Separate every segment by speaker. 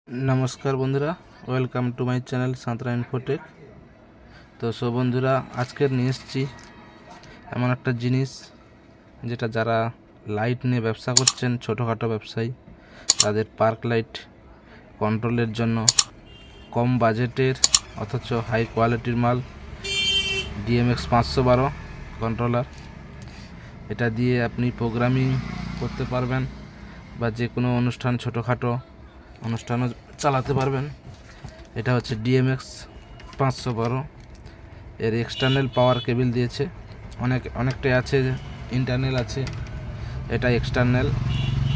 Speaker 1: नमस्कार बंधुरा welcome to my channel Santra Infotech. तो सो बंधुरा आज के निये एसेछि एमन एकटा जिनिस जेटा जारा लाइट निये व्यवसा करछेन छोटोखाटो व्यवसायी तादेर पार्क लाइट कंट्रोलेर जन्य कम बाजेटेर अथच हाई क्वालिटिर माल DMX 512 कंट्रोलार। এটা দিয়ে আপনি প্রোগ্রামিং করতে পারবেন বা যে কোনো অনুষ্ঠান ছোটখাটো অনুষ্ঠানও চালাতে পারবেন। এটা হচ্ছে DMX 512। এর এক্সটার্নাল পাওয়ার কেবল দিয়েছে, অনেকটাই আছে, ইন্টারনাল আছে। এটা এক্সটার্নাল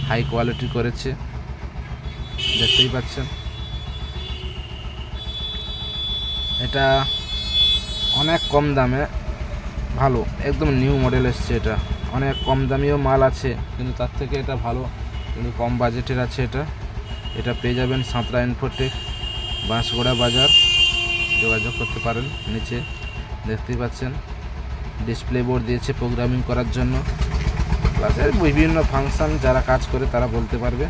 Speaker 1: হাই কোয়ালিটি করেছে, দেখতেই পাচ্ছেন। এটা অনেক কম দামে ভালো, একদম নিউ মডেল এসছে। এটা অনেক কম দামিও মাল আছে, কিন্তু তার থেকে এটা ভালো, কিন্তু কম বাজেটের আছে। এটা পেয়ে যাবেন সাঁতরা ইনফোটেক, বাঁশগোড়া বাজার, যোগাযোগ করতে পারেন। নিচে দেখতেই পাচ্ছেন ডিসপ্লে বোর্ড দিয়েছে প্রোগ্রামিং করার জন্য, প্লাস বিভিন্ন ফাংশান যারা কাজ করে তারা বলতে পারবে।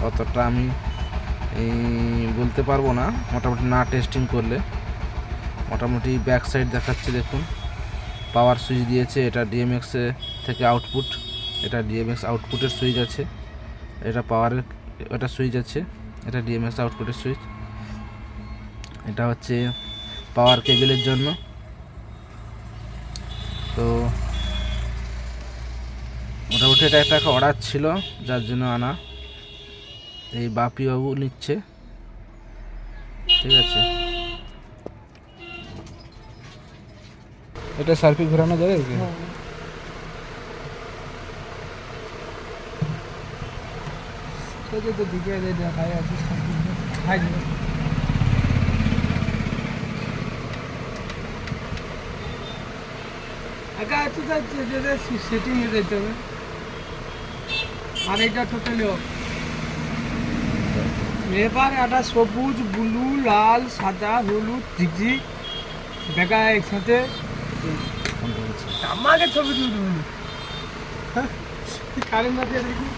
Speaker 1: অতটা আমি বলতে পারবো না, মোটামুটি না টেস্টিং করলে। মোটামুটি ব্যাক সাইড দেখাচ্ছে, দেখুন পাওয়ার সুইচ দিয়েছে। এটা DMX থেকে আউটপুট, এটা DMX আউটপুটের সুইচ আছে, এটা পাওয়ারের এটা সুইচ আছে, এটা DMX আউটপুটের সুইচ। এটা হচ্ছে পাওয়ার কেবলের জন্য। তো মোটামুটি এটা একটা অর্ডার ছিল, যার জন্য আনা। এই বাপিবাবু নিচ্ছে, ঠিক আছে। এটা সার্ফি ঘোরানো যাবে কি?
Speaker 2: তো দিকে দেখায় আছে খাই দিবে। একা একটু যাচ্ছে যেটা সেটিং এ যেতে হবে, আর এটা টোটালি অফ। এবার একটা সবুজ, ব্লু, লাল, সাদা, হলুদ ঝিকঝিক দেখা একসাথে আমাকে ছবি তুলতে হবে। কারেন্ট আছে দেখি।